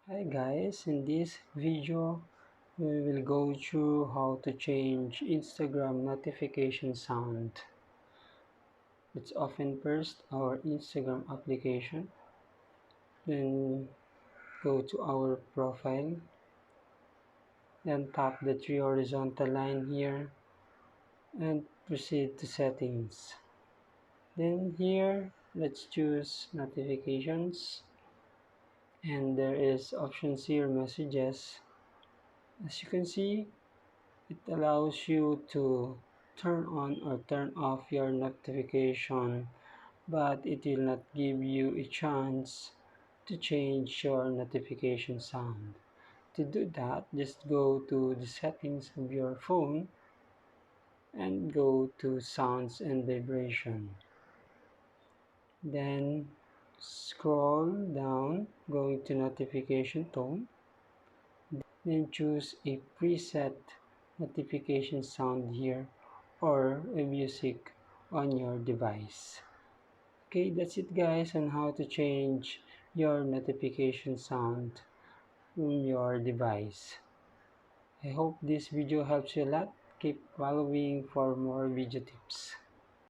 Hi guys, in this video we will go through how to change Instagram notification sound. Let's open first our Instagram application, then go to our profile, then tap the three horizontal line here and proceed to settings. Then here let's choose notifications, and there is options here, messages. As you can see, it allows you to turn on or turn off your notification, but it will not give you a chance to change your notification sound. To do that, just go to the settings of your phone and go to sounds and vibration. Then scroll down, going to notification tone, then choose a preset notification sound here or a music on your device. Okay, that's it guys on how to change your notification sound from your device. I hope this video helps you a lot. Keep following for more video tips.